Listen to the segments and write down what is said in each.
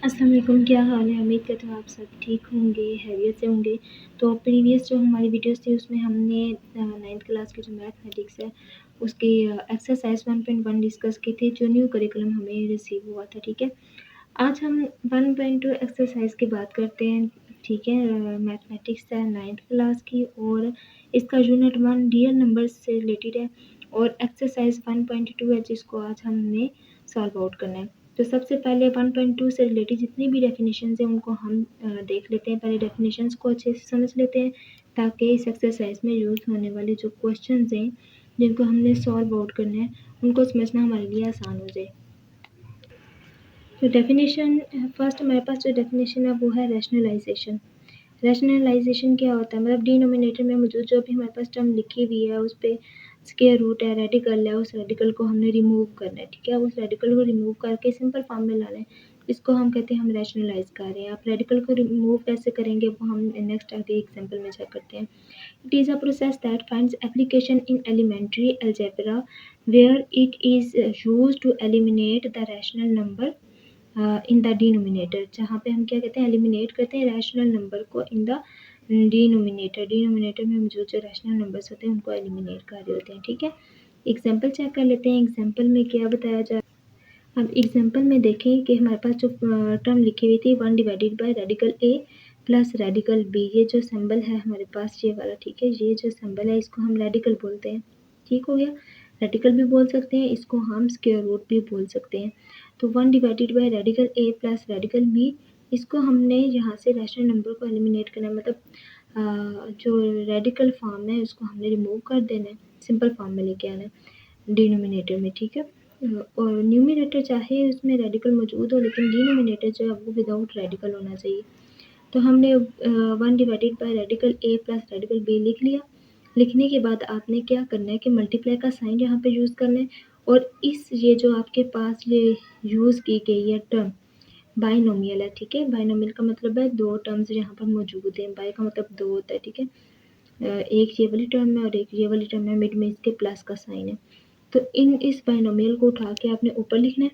अस्सलाम वालेकुम, क्या हाल है। उम्मीद करती हूँ आप सब ठीक होंगे, खैरियत से होंगे। तो प्रीवियस जो हमारी वीडियोस थी उसमें हमने 9th क्लास की जो मैथमेटिक्स है उसकी एक्सरसाइज 1.1 डिस्कस की थी, जो न्यू करिकुलम हमें रिसीव हुआ था। ठीक है, आज हम 1.2 एक्सरसाइज की बात करते हैं। ठीक है, मैथमेटिक्स है 9th क्लास की और इसका यूनिट 1 रियल नंबर्स से रिलेटेड है और एक्सरसाइज 1.2 है जिसको आज हमने सॉल्व आउट करना है। तो सबसे पहले 1.2 से रिलेटेड जितनी भी डेफिनेशंस हैं उनको हम देख लेते हैं। पहले डेफिनेशंस को अच्छे से समझ लेते हैं ताकि इस एक्सरसाइज में यूज़ होने वाले जो क्वेश्चंस हैं जिनको हमने सॉल्व आउट करना है उनको समझना हमारे लिए आसान हो जाए। तो डेफिनेशन फर्स्ट हमारे पास जो डेफिनेशन है वो है रैशनलाइजेशन। रैशनलाइजेशन क्या होता है, मतलब डिनोमिनेटर में मौजूद जो भी हमारे पास टर्म लिखी हुई है उस पर स्क्वायर रूट है, रेडिकल है, उस रेडिकल को हमने रिमूव करना है। ठीक है, उस रेडिकल को रिमूव करके सिंपल फॉर्म में लाना है, इसको हम कहते हैं हम रैशनलाइज कर रहे हैं। आप रेडिकल को रिमूव कैसे करेंगे वो हम नेक्स्ट आगे एग्जाम्पल में चेक करते हैं। It is a process that finds application in elementary algebra where it is use to eliminate the rational number in the denominator, जहाँ पे हम क्या कहते हैं एलिमिनेट करते हैं रैशनल नंबर को इन द डिनोमिनेटर। डिनोमिनेटर में मौजूद जो रैशनल नंबर्स होते हैं उनको एलिमिनेट कर रहे होते हैं। ठीक है, एग्जाम्पल चेक कर लेते हैं। एग्जाम्पल में क्या बताया जा रहा है। अब एग्जाम्पल में देखें कि हमारे पास जो टर्म लिखी हुई थी 1 divided by radical a plus radical b, ये जो सिंबल है हमारे पास ये वाला। ठीक है, ये जो सिंबल है इसको हम रेडिकल बोलते हैं। ठीक हो गया, रेडिकल भी बोल सकते हैं, इसको हम स्क्वायर रूट भी बोल सकते हैं। तो 1 divided by radical a plus radical b, इसको हमने यहाँ से रैशनल नंबर को एलिमिनेट करना है, मतलब जो रेडिकल फॉर्म है उसको हमने रिमूव कर देना है, सिंपल फॉर्म में लेके आना है डिनोमिनेटर में। ठीक है, और न्यूमिनेटर चाहे उसमें रेडिकल मौजूद हो लेकिन डिनोमिनेटर जो है वो विदाउट रेडिकल होना चाहिए। तो हमने 1 divided by radical a plus radical b लिख लिया। लिखने के बाद आपने क्या करना है कि मल्टीप्लाई का साइन यहाँ पे यूज़ करना है और इस ये जो आपके पास ये यूज़ की गई है टर्म बाइनोमियल है। ठीक है, बाइनोमियल का मतलब है दो टर्म्स यहाँ पर मौजूद हैं। बाई का मतलब दो होता है। ठीक है, एक ये वाली टर्म है और एक ये वाली टर्म है, मिड में इसके प्लस का साइन है। तो इस बाइनोमियल को उठा के आपने ऊपर लिखना है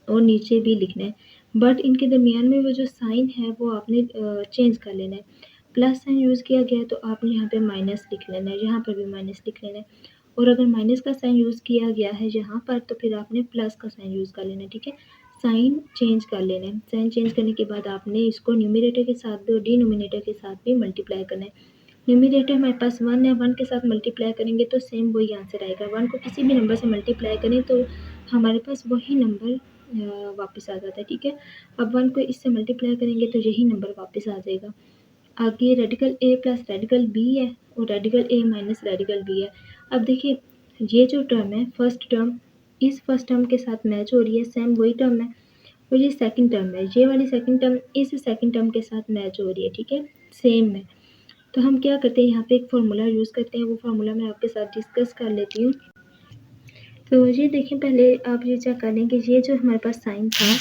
और नीचे भी लिखना है, बट इनके दरमियान में वो जो साइन है वो आपने चेंज कर लेना है। प्लस साइन यूज़ किया गया है तो आपने यहाँ पे माइनस लिख लेना है, यहाँ पर भी माइनस लिख लेना है। और अगर माइनस का साइन यूज़ किया गया है यहाँ पर तो फिर आपने प्लस का साइन यूज़ कर लेना है। ठीक है, साइन चेंज कर लेना है। साइन चेंज करने के बाद आपने इसको न्यूमिनेटर के साथ भी और डिनोमिनेटर के साथ भी मल्टीप्लाई करना है। न्यूमिनेटर हमारे पास 1 है, 1 के साथ मल्टीप्लाई करेंगे तो सेम वही आंसर आएगा। 1 को किसी भी नंबर से मल्टीप्लाई करें तो हमारे पास वही नंबर वापस आ जाता है। ठीक है, अब 1 को इससे मल्टीप्लाई करेंगे तो यही नंबर वापस आ जाएगा। आगे radical a plus radical B है और रेडिकल ए माइनस रेडिकल बी है। अब देखिए ये जो टर्म है फर्स्ट टर्म इस फर्स्ट टर्म के साथ मैच हो रही है, सेम वही टर्म है। और ये सेकंड टर्म है, ये वाली सेकंड टर्म इस सेकंड टर्म के साथ मैच हो रही है। ठीक है, सेम है। तो हम क्या करते हैं यहाँ पे एक फार्मूला यूज़ करते हैं, वो फार्मूला मैं आपके साथ डिस्कस कर लेती हूँ। तो ये देखें, पहले आप ये चेक कर लें कि ये जो हमारे पास साइन था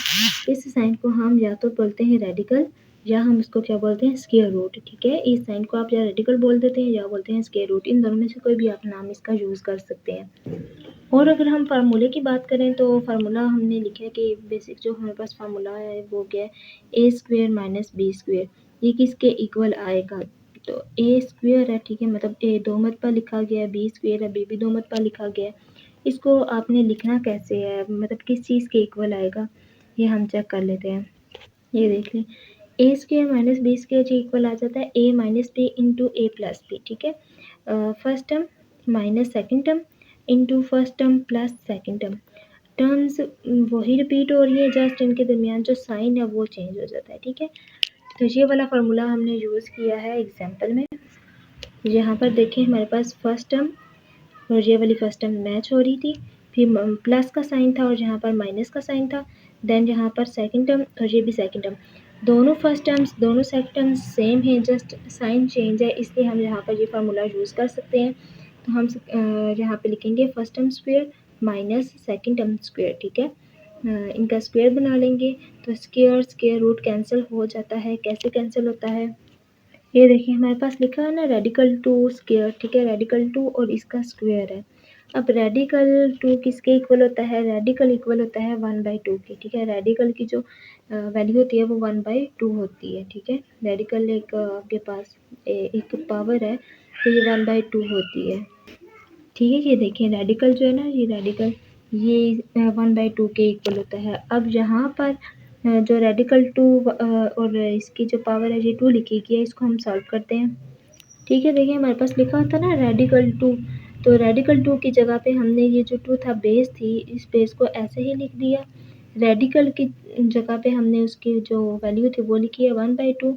इस साइन को हम या तो बोलते हैं रेडिकल या हम इसको क्या बोलते हैं स्क्वायर रूट। ठीक है, इस साइन को आप या रेडिकल बोल देते हैं या बोलते हैं स्क्वायर रूट, इन दोनों में से कोई भी आप नाम इसका यूज़ कर सकते हैं। और अगर हम फार्मूले की बात करें तो फार्मूला हमने लिखा है कि बेसिक जो हमारे पास फार्मूला है वो क्या है, ए स्क्वेयर माइनस बी स्क्वेयर, ये किसके इक्वल आएगा। तो ए स्क्वेयर है, ठीक है, मतलब ए दो मत पर लिखा गया है, बी स्क्वेयर है, बी भी दो मत पर लिखा गया है। इसको आपने लिखना कैसे है, मतलब किस चीज़ के इक्वल आएगा ये हम चेक कर लेते हैं। ये देख लें, ए स्क्वेयर माइनस बी स्क्वेयर जी इक्वल आ जाता है ए माइनस बी इंटू ए प्लस बी। ठीक है, first term minus second term into first term plus second term, terms वही रिपीट हो रही है, जस्ट इनके दरमियान जो साइन है वो चेंज हो जाता है। ठीक है, तो ये वाला फार्मूला हमने यूज़ किया है एग्जाम्पल में। यहाँ पर देखें हमारे पास फर्स्ट टर्म और ये वाली फर्स्ट टर्म मैच हो रही थी, फिर प्लस का साइन था और यहाँ पर माइनस का साइन था। देन यहाँ पर सेकंड टर्म और ये भी सेकंड टर्म, दोनों फर्स्ट टर्म्स दोनों सेकंड टर्म्स सेम है, जस्ट साइन चेंज है, इसलिए हम यहाँ पर ये फार्मूला यूज़ कर सकते हैं। तो हम यहाँ पे लिखेंगे first term square minus second term square. ठीक है, इनका स्क्वायर बना लेंगे तो स्क्वायर रूट कैंसिल हो जाता है। कैसे कैंसिल होता है, ये देखिए हमारे पास लिखा है ना रेडिकल टू स्क्वायर। ठीक है, रेडिकल टू और इसका स्क्वायर है अब रेडिकल 2 किसके इक्वल होता है? रेडिकल इक्वल होता है 1/2 के, ठीक है। रेडिकल की जो वैल्यू होती है वो 1/2 होती है, ठीक है। रेडिकल एक आपके पास एक पावर है, तो ये 1/2 होती है, ठीक है। ये देखिए रेडिकल जो है ना, ये रेडिकल ये 1/2 के इक्वल होता है। अब यहाँ पर जो रेडिकल 2 और इसकी जो पावर है ये 2 लिखी गई है, इसको हम सॉल्व करते हैं, ठीक है। देखिए हमारे पास लिखा होता है ना रेडिकल 2, तो रेडिकल 2 की जगह पे हमने ये जो 2 था बेस थी, इस बेस को ऐसे ही लिख दिया। रेडिकल की जगह पे हमने उसकी जो वैल्यू थी वो लिखी है 1/2,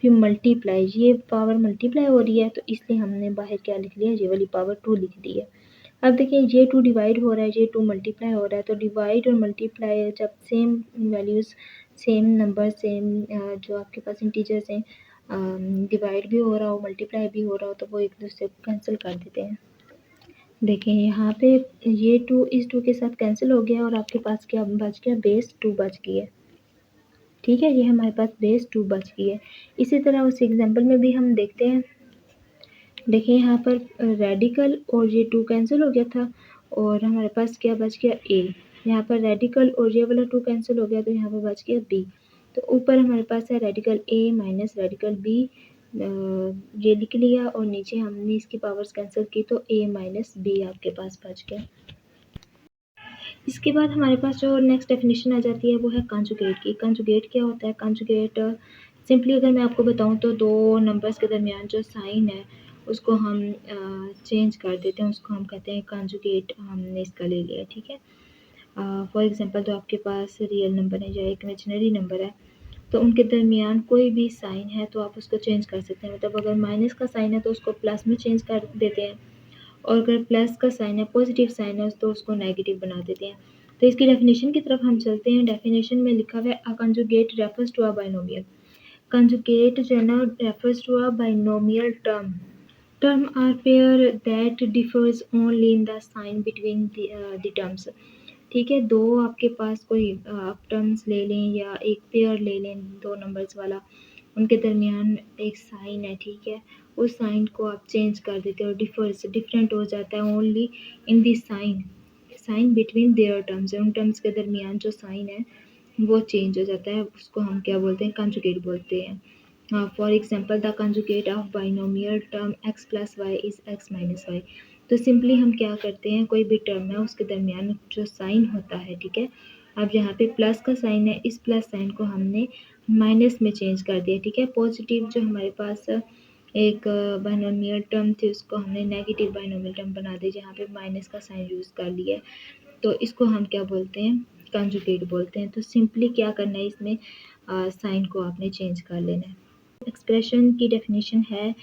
फिर मल्टीप्लाई, ये पावर मल्टीप्लाई हो रही है तो इसलिए हमने बाहर क्या लिख लिया, ये वाली पावर 2 लिख दी है। अब देखिए ये 2 डिवाइड हो रहा है, ये 2 मल्टीप्लाई हो रहा है, तो डिवाइड और मल्टीप्लाई जब same values, same number, same जो आपके पास इंटीजर्स हैं, डिवाइड भी हो रहा हो, मल्टीप्लाई भी हो रहा हो, तो वो एक दूसरे को कैंसिल कर देते हैं। देखिए यहाँ पे ये 2 इस 2 के साथ कैंसिल हो गया और आपके पास क्या बच गया, बेस 2 बच गई है, ठीक है। ये हमारे पास बेस 2 बच गई है। इसी तरह उस एग्जांपल में भी हम देखते हैं। देखिए यहाँ पर रेडिकल और ये 2 कैंसिल हो गया था और हमारे पास क्या बच गया, ए। यहाँ पर रेडिकल और ये वाला 2 कैंसिल हो गया तो यहाँ पर बच गया बी। तो ऊपर हमारे पास है रेडिकल ए माइनस रेडिकल बी, ये लिख लिया और नीचे हमने इसकी पावर्स कैंसिल की तो ए माइनस बी आपके पास बच गया। इसके बाद हमारे पास जो नेक्स्ट डेफिनेशन आ जाती है वो है कंजुगेट की। कंजुगेट क्या होता है? कंजुगेट सिंपली अगर मैं आपको बताऊं तो दो नंबर्स के दरमियान जो साइन है उसको हम चेंज कर देते हैं, उसको हम कहते हैं कंजुगेट, हमने इसका ले लिया, ठीक है। फॉर एग्जांपल तो आपके पास रियल नंबर है या एक इमेजिनरी नंबर है, तो उनके दरमियान कोई भी साइन है तो आप उसको चेंज कर सकते हैं। मतलब अगर माइनस का साइन है तो उसको प्लस में चेंज कर देते हैं, और अगर प्लस का साइन है, पॉजिटिव साइन है, तो उसको नेगेटिव बना देते हैं। तो इसकी डेफिनेशन की तरफ हम चलते हैं। डेफिनेशन में लिखा हुआ है, a conjugate refers to a binomial. Conjugate जो है ना refers to a binomial term. Term are pair that differs only in the sign between the terms, ठीक है। दो आपके पास कोई आप टर्म्स ले लें या एक पेयर ले लें दो नंबर्स वाला, उनके दरमियान एक साइन है, ठीक है। उस साइन को आप चेंज कर देते हो, डिफर्स डिफरेंट हो जाता है only in the sign, sign between their terms, उन टर्म्स के दरमियान जो साइन है वो चेंज हो जाता है, उसको हम क्या बोलते हैं, कंजुगेट बोलते हैं। For example the conjugate of binomial term x plus y is x minus y. तो सिंपली हम क्या करते हैं, कोई भी टर्म है उसके दरमियान जो साइन होता है, ठीक है। अब यहाँ पे प्लस का साइन है, इस प्लस साइन को हमने माइनस में चेंज कर दिया, ठीक है। पॉजिटिव जो हमारे पास एक बाइनोमियल टर्म थी उसको हमने नेगेटिव बाइनोमियल टर्म बना दी, जहाँ पे माइनस का साइन यूज़ कर लिया है, तो इसको हम क्या बोलते हैं, कंजुगेट बोलते हैं। तो सिंपली क्या करना है, इसमें साइन को आपने चेंज कर लेना है। एक्सप्रेशन की डेफिनेशन है,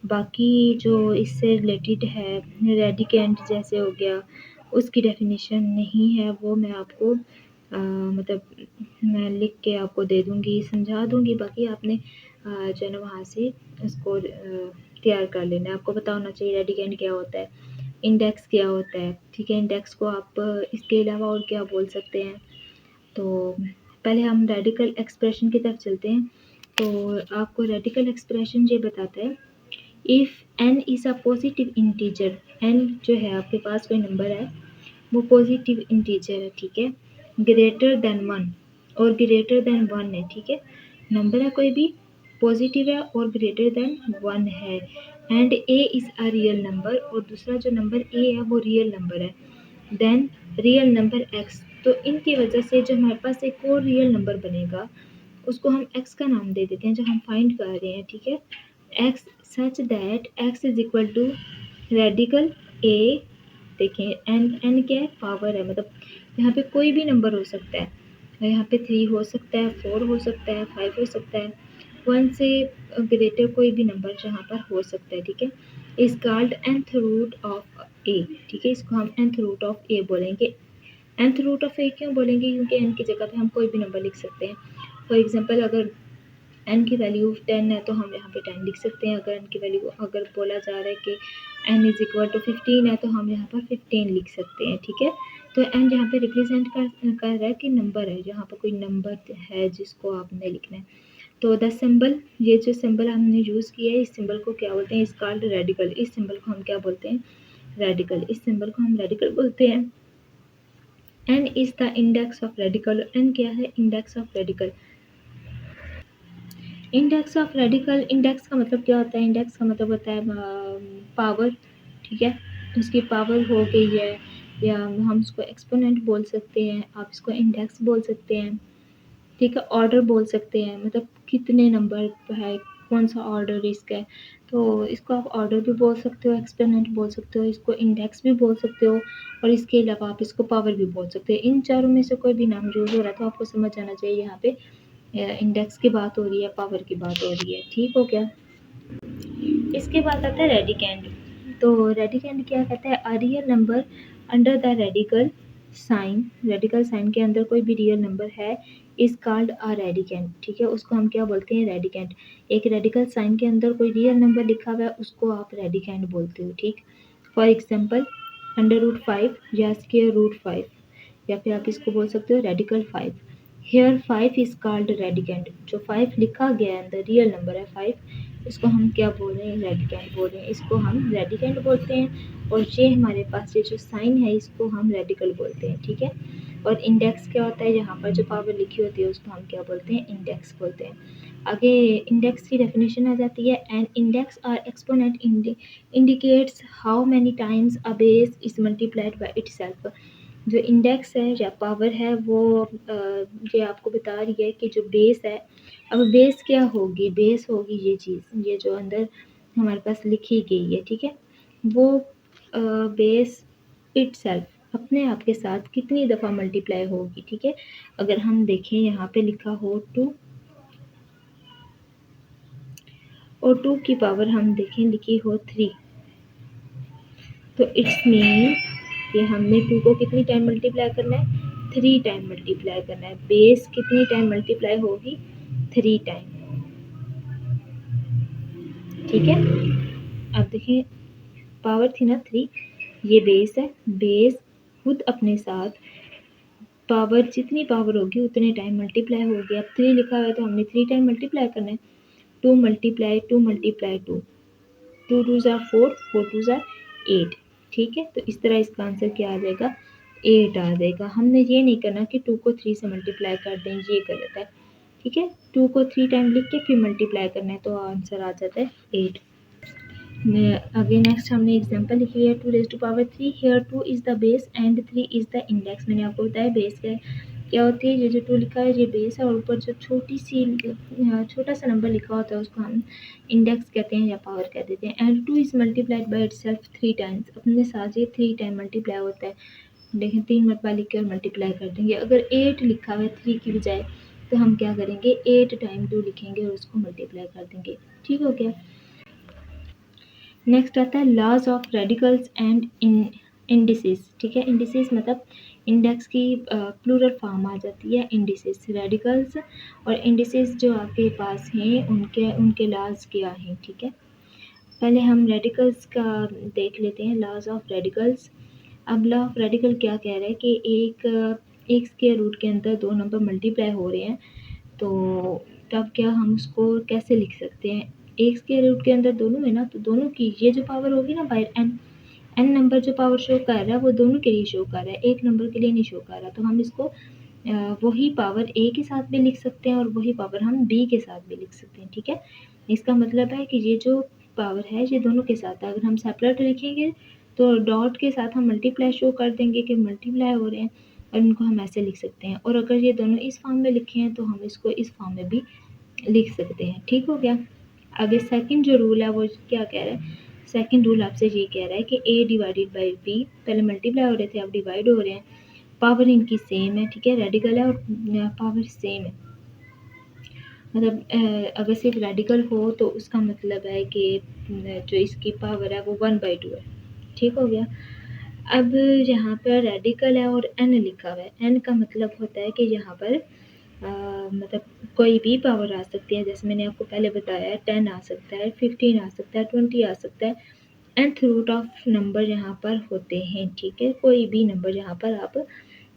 बाकी जो इससे रिलेटेड है रेडिकेंट जैसे हो गया उसकी डेफिनेशन नहीं है, वो मैं आपको मतलब मैं लिख के आपको दे दूँगी, समझा दूँगी। बाकी आपने जो है ना वहाँ से उसको तैयार कर लेना है। आपको पता होना चाहिए रेडिकेंट क्या होता है, इंडेक्स क्या होता है, ठीक है। इंडेक्स को आप इसके अलावा और क्या बोल सकते हैं। तो पहले हम रेडिकल एक्सप्रेशन की तरफ चलते हैं। तो आपको रेडिकल एक्सप्रेशन ये बताता है, if n is a positive integer, n जो है आपके पास कोई नंबर है वो पॉजिटिव इंटीजर है, ठीक है, ग्रेटर देन 1 और ग्रेटर देन 1 है, ठीक है। नंबर है कोई भी पॉजिटिव है और ग्रेटर देन 1 है, and a is a real number, और दूसरा जो नंबर a है वो रियल नंबर है, देन रियल नंबर x। तो इनकी वजह से जो हमारे पास एक और रियल नंबर बनेगा उसको हम x का नाम दे देते हैं, जो हम फाइंड कर रहे हैं, ठीक है। x such that x is equal to radical a। देखें n क्या है, पावर है, मतलब यहाँ पे कोई भी नंबर हो सकता है, यहाँ पे 3 हो सकता है, 4 हो सकता है, 5 हो सकता है, 1 से ग्रेटर कोई भी नंबर जहाँ पर हो सकता है, ठीक है। Is called nth root of a, ठीक है। इसको हम nth रूट ऑफ a बोलेंगे। nth रूट ऑफ a क्यों बोलेंगे, क्योंकि n की जगह पे हम कोई भी नंबर लिख सकते हैं। फॉर एग्जांपल अगर n की वैल्यू 10 है तो हम यहाँ पे 10 लिख सकते हैं। अगर n की वैल्यू अगर बोला जा रहा है कि n इज इक्वल टू 15 है तो हम यहाँ पर 15 लिख सकते हैं, ठीक है। तो n यहाँ पे रिप्रेजेंट कर रहा है कि नंबर है, जहाँ पर कोई नंबर है जिसको आपने लिखना है। तो द सिंबल, ये जो सिंबल हमने यूज़ किया है इस सिंबल को क्या बोलते हैं, इस कॉल्ड रेडिकल। इस सिंबल को हम क्या बोलते हैं, रेडिकल, इस सिंबल को हम रेडिकल बोलते हैं। N is the index of radical, n क्या है, index of radical. Index of radical, index का मतलब क्या होता है, इंडेक्स का मतलब होता है पावर, ठीक है, उसकी पावर हो गई है, या हम उसको एक्सपोनेंट बोल सकते हैं, आप इसको इंडेक्स बोल सकते हैं, ठीक है, ऑर्डर बोल सकते हैं, मतलब कितने नंबर है, कौन सा ऑर्डर इसका है, तो इसको आप ऑर्डर भी बोल सकते हो, एक्सपोनेंट बोल सकते हो, इसको इंडेक्स भी बोल सकते हो, और इसके अलावा आप इसको पावर भी बोल सकते हो। इन चारों में से कोई भी नाम यूज हो रहा है तो आपको समझ आना चाहिए यहाँ पे इंडेक्स की बात हो रही है, पावर की बात हो रही है, ठीक हो गया। इसके बाद आता है रेडिकेंड। तो रेडिकेंड क्या कहता है, a real number under the radical sign, radical sign के अंदर कोई भी रियल नंबर है इज कॉल्ड अ रेडिकेंड, ठीक है, उसको हम क्या बोलते हैं, रेडिकेंड। एक रेडिकल साइन के अंदर कोई रियल नंबर लिखा हुआ है उसको आप रेडिकेंड बोलते हो, ठीक। फॉर एग्जाम्पल √5 या √5, या फिर आप इसको बोल सकते हो radical 5। Here 5 is called radicand, जो 5 लिखा गया है अंदर रियल नंबर है 5, इसको हम क्या बोल रहे हैं, रेडिकेंड बोल रहे हैं, इसको हम रेडिकेंड बोलते हैं। और ये हमारे पास ये जो साइन है इसको हम रेडिकल बोलते हैं, ठीक है। और इंडेक्स क्या होता है, यहाँ पर जो पावर लिखी होती है उसको हम क्या बोलते हैं, इंडेक्स बोलते हैं। आगे इंडेक्स की डेफिनेशन आ जाती है, एन इंडेक्स और exponent indicates how many times a base is multiplied by itself. जो इंडेक्स है या पावर है वो ये आपको बता रही है कि जो बेस है, अब बेस क्या होगी, बेस होगी ये चीज़, ये जो अंदर हमारे पास लिखी गई है, ठीक है, वो बेस इटसेल्फ अपने आप के साथ कितनी दफ़ा मल्टीप्लाई होगी, ठीक है। अगर हम देखें यहाँ पे लिखा हो 2, और 2 की पावर हम देखें लिखी हो 3, तो इट्स मीन कि हमने 2 को कितनी टाइम मल्टीप्लाई करना है, 3 टाइम मल्टीप्लाई करना है। बेस कितनी टाइम मल्टीप्लाई होगी, 3 टाइम, ठीक है। अब देखिए पावर थी ना 3, ये बेस है, बेस खुद अपने साथ पावर जितनी पावर होगी उतने टाइम मल्टीप्लाई होगी। अब 3 लिखा हुआ है तो हमने 3 टाइम मल्टीप्लाई करना है, 2 मल्टीप्लाई 2 मल्टीप्लाई 2, 2 2 ज़ा 4, 4 2 ज़ा 8, ठीक है। तो इस तरह इसका आंसर क्या आ जाएगा, 8 आ जाएगा। हमने ये नहीं करना कि 2 को 3 से मल्टीप्लाई कर दें, ये गलत है, ठीक है। 2 को 3 टाइम लिख के फिर मल्टीप्लाई करना है तो आंसर आ जाता है 8। आगे नेक्स्ट हमने एग्जांपल लिखी है 2⁻³ here 2 is the base and 3 is the index. मैंने आपको बताया बेस क्या होती है, ये जो 2 लिखा है ये बेस है, और ऊपर जो छोटा सा नंबर लिखा होता है उसको हम इंडेक्स कहते हैं या पावर कह देते हैं। And 2 is multiplied by itself 3 times, अपने साथ ये 3 टाइम मल्टीप्लाई होता है। देखें 3 मरतबा लिख के और मल्टीप्लाई कर देंगे। अगर 8 लिखा हुआ है 3 की बजाय तो हम क्या करेंगे, 8 टाइम 2 लिखेंगे और उसको मल्टीप्लाई कर देंगे, ठीक हो गया। नेक्स्ट आता है laws of radicals and indices, ठीक है। इंडिसेस मतलब इंडेक्स की प्लूरल फॉर्म आ जाती है इंडिसेस। रेडिकल्स और इंडिसेस जो आपके पास हैं उनके उनके लॉज क्या हैं, ठीक है। पहले हम रेडिकल्स का देख लेते हैं, लॉज ऑफ रेडिकल्स। अब लॉ ऑफ रेडिकल क्या कह रहा है कि एक स्क्वायर रूट के अंदर 2 नंबर मल्टीप्लाई हो रहे हैं, तो तब क्या हम उसको कैसे लिख सकते हैं, एक स्क्वायर रूट के अंदर दोनों है ना, तो दोनों की ये जो पावर होगी ना बाय एन नंबर जो पावर शो कर रहा है वो दोनों के लिए शो कर रहा है, एक नंबर के लिए नहीं शो कर रहा। तो हम इसको वही पावर ए के साथ भी लिख सकते हैं और वही पावर हम बी के साथ भी लिख सकते हैं, ठीक है। इसका मतलब है कि ये जो पावर है ये दोनों के साथ है। अगर हम सेपरेट लिखेंगे तो डॉट के साथ हम मल्टीप्लाई शो कर देंगे कि मल्टीप्लाई हो रहे हैं, और इनको हम ऐसे लिख सकते हैं। और अगर ये दोनों इस फॉर्म में लिखे हैं तो हम इसको इस फॉर्म में भी लिख सकते हैं, ठीक हो गया। आगे सेकंड जो रूल है वो क्या कह रहा है, सेकंड रूल आपसे ये कह रहा है कि ए डिवाइडेड बाई बी, पहले मल्टीप्लाई हो रहे थे अब डिवाइड हो रहे हैं, पावर इनकी सेम है, ठीक है, रेडिकल है और पावर सेम है। मतलब अगर सिर्फ रेडिकल हो तो उसका मतलब है कि जो इसकी पावर है वो 1/2 है, ठीक हो गया। अब यहाँ पर रेडिकल है और एन लिखा हुआ है, एन का मतलब होता है कि यहाँ पर मतलब कोई भी पावर आ सकती है, जैसे मैंने आपको पहले बताया 10 आ सकता है, 15 आ सकता है, 20 आ सकता है। nth रूट ऑफ नंबर यहाँ पर होते हैं, ठीक है, कोई भी नंबर यहाँ पर आप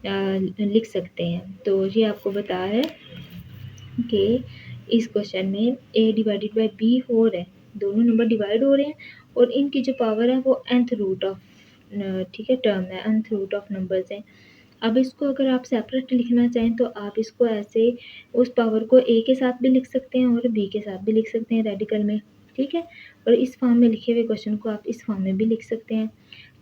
लिख सकते हैं। तो ये आपको बता है कि इस क्वेश्चन में ए डिवाइडेड बाई बी हो रहा है, दोनों नंबर डिवाइड हो रहे हैं और इनकी जो पावर है वो nth रूट ऑफ ठीक है टर्म है, nth रूट ऑफ नंबर्स हैं। अब इसको अगर आप सेपरेट लिखना चाहें तो आप इसको ऐसे उस पावर को a के साथ भी लिख सकते हैं और b के साथ भी लिख सकते हैं रेडिकल में, ठीक है। और इस फॉर्म में लिखे हुए क्वेश्चन को आप इस फॉर्म में भी लिख सकते हैं।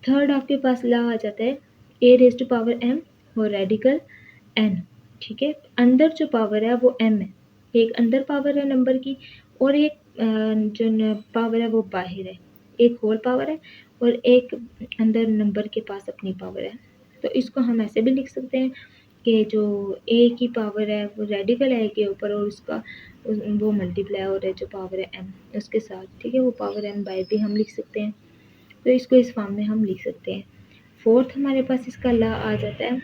थर्ड आपके पास ला आ जाता है a raise to power m और रेडिकल n, ठीक है। अंदर जो पावर है वो m है, एक अंदर पावर है नंबर की और एक जो पावर है वो बाहर है, एक होल पावर है और एक अंदर नंबर के पास अपनी पावर है। तो इसको हम ऐसे भी लिख सकते हैं कि जो a की पावर है वो रेडिकल है के ऊपर और उसका वो मल्टीप्लाई हो रहा है जो पावर है m उसके साथ, ठीक है। वो पावर m बाय भी हम लिख सकते हैं। तो इसको इस फॉर्म में हम लिख सकते हैं। फोर्थ हमारे पास इसका ला आ जाता है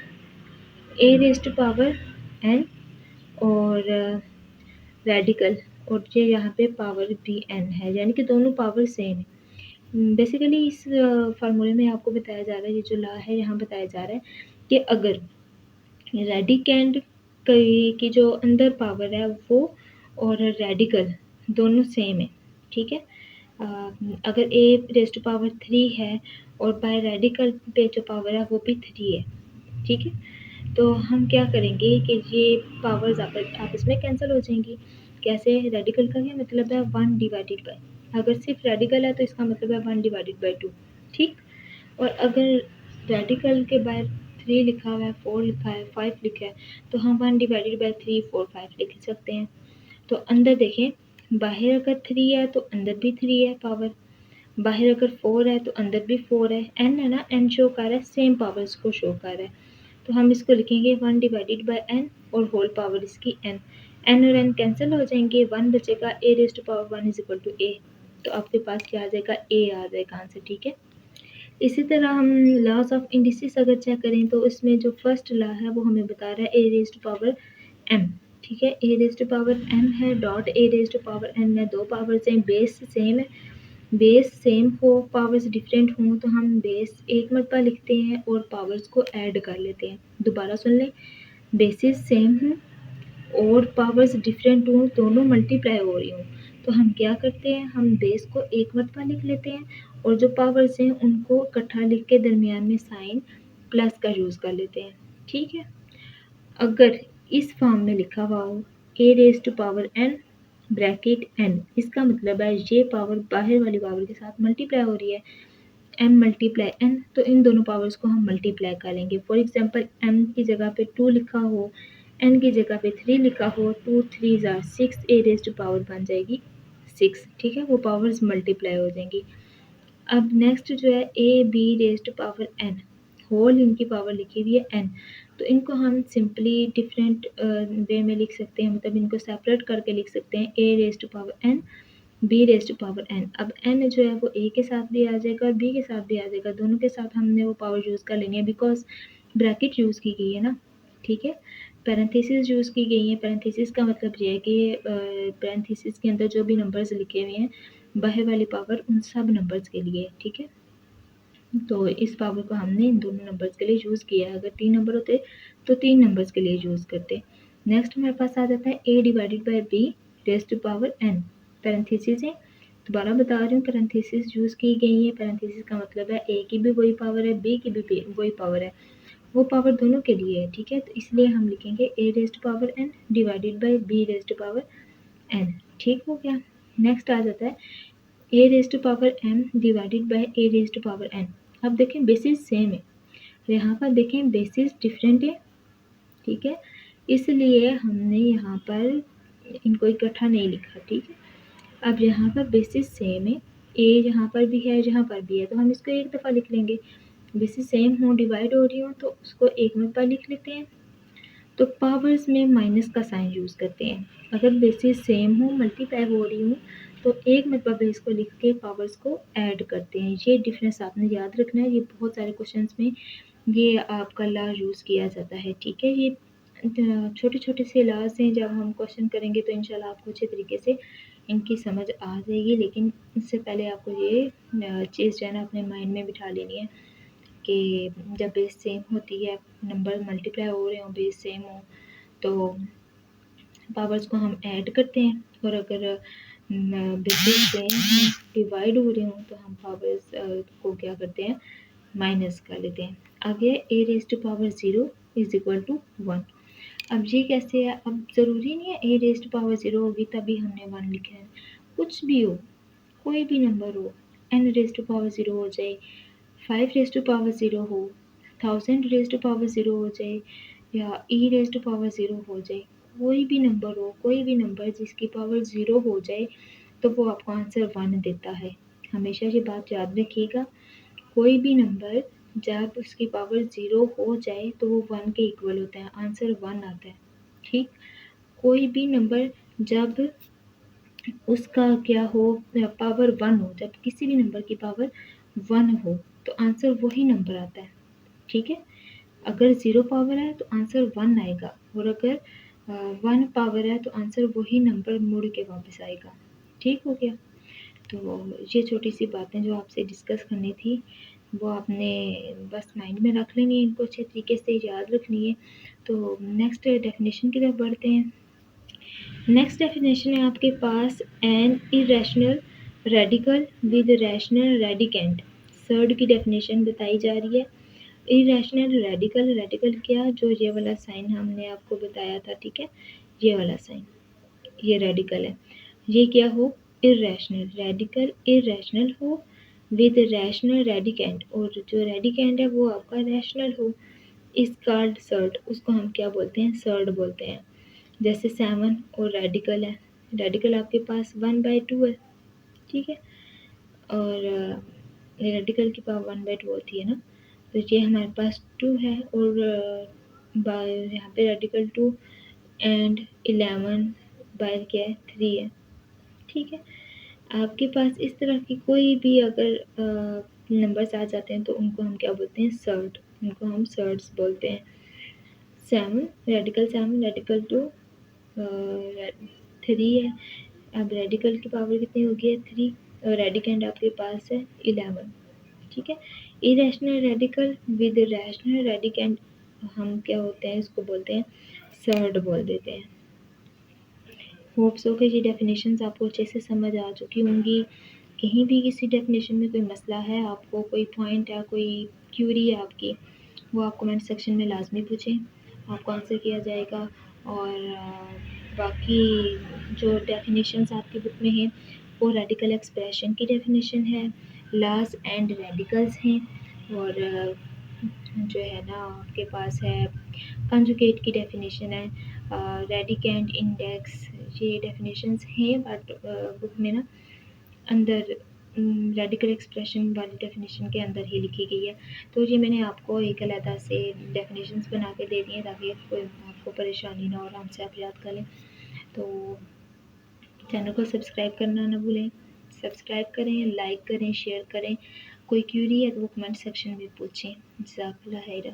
a raise to power n और रेडिकल और ये यहाँ पे पावर भी n है, यानी कि दोनों पावर सेम है। बेसिकली इस फार्मूले में आपको बताया जा रहा है, ये जो ला है यहाँ बताया जा रहा है कि अगर रेडिकेंड की जो अंदर पावर है वो और रेडिकल दोनों सेम है, ठीक है। अगर a रेज़ टू पावर 3 है और बाय रेडिकल पे जो पावर है वो भी 3 है, ठीक है। तो हम क्या करेंगे कि ये पावर्स आपस में कैंसिल हो जाएंगी। कैसे? रेडिकल का क्या मतलब है 1 डिवाइडेड बाय, अगर सिर्फ रेडिकल है तो इसका मतलब है 1 डिवाइडेड बाय 2, ठीक। और अगर रेडिकल के बाद 3 लिखा हुआ है, 4 लिखा है, 5 लिखा है तो हम 1 डिवाइडेड बाय 3, 4, 5 लिख सकते हैं। तो अंदर देखें, बाहर अगर 3 है तो अंदर भी 3 है पावर, बाहर अगर 4 है तो अंदर भी 4 है। n है ना, n शो कर रहा है, सेम पावर्स को शो कर रहा है। तो हम इसको लिखेंगे 1 डिवाइडेड बाय n और होल पावर इसकी n। n और n कैंसिल हो जाएंगे, 1 बचेगा, a raise to power 1 is equal to a। तो आपके पास क्या आ जाएगा, a आ जाएगा आंसर, ठीक है। इसी तरह हम लॉज ऑफ इंडिसेस अगर चेक करें तो इसमें जो फर्स्ट लॉ है वो हमें बता रहा है a raise to power m, ठीक है। a raise to power m है dot a raise to power n है, दो पावर्स हैं, बेस सेम है। बेस सेम हो, पावर्स डिफरेंट हों तो हम बेस एक मरतबा लिखते हैं और पावर्स को ऐड कर लेते हैं। दोबारा सुन लें, बेसिस सेम हों और पावर्स डिफरेंट हों, दोनों मल्टीप्लाई हो रही हों, तो हम क्या करते हैं, हम बेस को एक मरतबा लिख लेते हैं और जो पावर्स हैं उनको इकट्ठा लिख के दरमियान में साइन प्लस का यूज़ कर लेते हैं, ठीक है। अगर इस फॉर्म में लिखा हुआ हो a raise to power n bracket n, इसका मतलब है ये पावर बाहर वाली पावर के साथ मल्टीप्लाई हो रही है, m मल्टीप्लाई n, तो इन दोनों पावर्स को हम मल्टीप्लाई कर लेंगे। फॉर एग्जांपल m की जगह पे 2 लिखा हो, n की जगह पे 3 लिखा हो, 2 3 are 6, a raise to power बन जाएगी 6, ठीक है। वो पावर्स मल्टीप्लाई हो जाएंगी। अब नेक्स्ट जो है a b raise to power n, whole इनकी पावर लिखी हुई है n, तो इनको हम सिंपली डिफरेंट वे में लिख सकते हैं, मतलब इनको सेपरेट करके लिख सकते हैं a raise to power n b raise to power n। अब n जो है वो a के साथ भी आ जाएगा और b के साथ भी आ जाएगा, दोनों के साथ हमने वो पावर यूज़ कर लेनी है बिकॉज ब्रैकेट यूज़ की गई है ना, ठीक है। पैरेंथेसिस यूज़ की गई है, पैरेंथेसिस का मतलब ये है कि पैरेंथेसिस के अंदर जो भी नंबर्स लिखे हुए हैं बाहर वाली पावर उन सब नंबर्स के लिए, ठीक है। तो इस पावर को हमने इन दोनों नंबर्स के लिए यूज़ किया है। अगर 3 नंबर होते तो 3 नंबर्स के लिए यूज़ करते। नेक्स्ट हमारे पास आ जाता है a divided by b raise to power n, parenthesis है। दोबारा बता रही हूँ, पैरेंथेसिस यूज़ की गई है। पैरेंथेसिस का मतलब है a की भी वही पावर है, b की भी वही पावर है, वो पावर दोनों के लिए है, ठीक है। तो इसलिए हम लिखेंगे a raise to power n divided by b raise to power n, ठीक हो गया। नेक्स्ट आ जाता है a raise to power m divided by a raise to power n। अब देखें बेसिस सेम है, यहाँ पर देखें बेसिस डिफरेंट है, ठीक है। इसलिए हमने यहाँ पर इनको इकट्ठा नहीं लिखा, ठीक है। अब यहाँ पर बेसिस सेम है, a यहाँ पर भी है, यहाँ पर भी है, तो हम इसको एक दफ़ा लिख लेंगे। बेसिस सेम हो, डिवाइड हो रही हो तो उसको एक मरतबा लिख लेते हैं। तो पावर्स में माइनस का साइन यूज़ करते हैं। अगर बेसिस सेम हो, मल्टीप्लाई हो रही हो तो एक मरतबा बेस को लिख के पावर्स को ऐड करते हैं। ये डिफरेंस आपने याद रखना है, ये बहुत सारे क्वेश्चंस में ये आपका ला यूज़ किया जाता है, ठीक है। ये छोटे छोटे से लाज हैं, जब हम क्वेश्चन करेंगे तो इंशाल्लाह आपको अच्छे तरीके से इनकी समझ आ जाएगी। लेकिन इससे पहले आपको ये चीज़ जो है ना अपने माइंड में बिठा लेनी है कि जब बेस सेम होती है, नंबर मल्टीप्लाई हो रहे हों, बेस सेम हो, तो पावर्स को हम ऐड करते हैं। और अगर बेसिस सेम हो, डिवाइड हो रहे हों तो हम पावर्स को क्या करते हैं, माइनस कर लेते हैं। आगे a raise to power 0 is equal to 1। अब ये कैसे है, अब ज़रूरी नहीं है ए रेज़ टू पावर 0 होगी तभी हमने 1 लिखा है। कुछ भी हो, कोई भी नंबर हो, n रेज़ टू पावर 0 हो जाए, 5 रेज़ टू पावर 0 हो, 1000 रेज़ टू पावर 0 हो जाए या e रेज़ टू पावर 0 हो जाए, कोई भी नंबर हो, कोई भी नंबर जिसकी पावर 0 हो जाए तो वो आपको आंसर 1 देता है। हमेशा ये बात याद रखिएगा, कोई भी नंबर जब उसकी पावर 0 हो जाए तो वो 1 के इक्वल होता है, आंसर 1 आता है। ठीक, कोई भी नंबर जब उसका क्या हो, पावर 1 हो, जब किसी भी नंबर की पावर 1 हो तो आंसर वही नंबर आता है। ठीक है, अगर 0 पावर है तो आंसर 1 आएगा और अगर 1 पावर है तो आंसर वही नंबर मुड़ के वापस आएगा। ठीक हो गया। तो ये छोटी सी बातें जो आपसे डिस्कस करनी थी वो आपने बस माइंड में रख लेनी है, इनको अच्छे तरीके से याद रखनी है। तो नेक्स्ट डेफिनेशन की तरफ बढ़ते हैं। नेक्स्ट डेफिनेशन है आपके पास an irrational radical with rational radicand. Third की डेफिनेशन बताई जा रही है। इरेशनल रेडिकल, रेडिकल क्या, जो ये वाला साइन हमने आपको बताया था, ठीक है, ये वाला साइन, ये रेडिकल है। ये क्या हो, इरेशनल, रेडिकल इरेशनल हो विद रैशनल रेडिकेंट, और जो रेडिकेंट है वो आपका रैशनल हो, इस कार्ड सर्ड, उसको हम क्या बोलते हैं, सर्ड बोलते हैं। जैसे 7 और रेडिकल है, रेडिकल आपके पास 1/2 है, ठीक है, और रेडिकल की पावर 1/2 होती है ना, तो ये हमारे पास 2 है, और यहाँ पे रेडिकल 2 एंड 11 बाय क्या है, 3 है। ठीक है, आपके पास इस तरह की कोई भी अगर नंबर्स आ जाते हैं तो उनको हम क्या बोलते हैं, सर्ड, उनको हम सर्ड्स बोलते हैं। 7 रेडिकल 7, रेडिकल 2 3 है। अब रेडिकल की पावर कितनी होगी है, 3, और रेडिकेंट आपके पास है 11। ठीक है, irrational radical with rational radicand हम क्या होते हैं, इसको बोलते हैं सर्ड बोल देते हैं। होप सो कि ये डेफिनेशंस आपको अच्छे से समझ आ चुकी होंगी। कहीं भी किसी डेफिनेशन में कोई मसला है, आपको कोई पॉइंट है, कोई क्यूरी है आपकी, वो आप कमेंट सेक्शन में लाजमी पूछें, आपको आंसर किया जाएगा। और बाकी जो डेफिनेशंस आपकी बुक में हैं वो रेडिकल एक्सप्रेशन की डेफिनेशन है, लास एंड रेडिकल्स हैं, और जो है ना आपके पास है कंजुगेट की डेफिनेशन है, रेडिकेंट इंडेक्स, ये डेफिनेशंस हैं, बट बुक में ना अंदर रेडिकल एक्सप्रेशन वाली डेफिनेशन के अंदर ही लिखी गई है। तो ये मैंने आपको एक अलग से डेफिनेशंस बना के दे दिए ताकि कोई आपको परेशानी ना हो, आराम से आप याद कर लें। तो चैनल को सब्सक्राइब करना ना भूलें, सब्सक्राइब करें, लाइक करें, शेयर करें। कोई क्यूरी है तो वो कमेंट सेक्शन में पूछें। जज़ाकल्लाह खैर।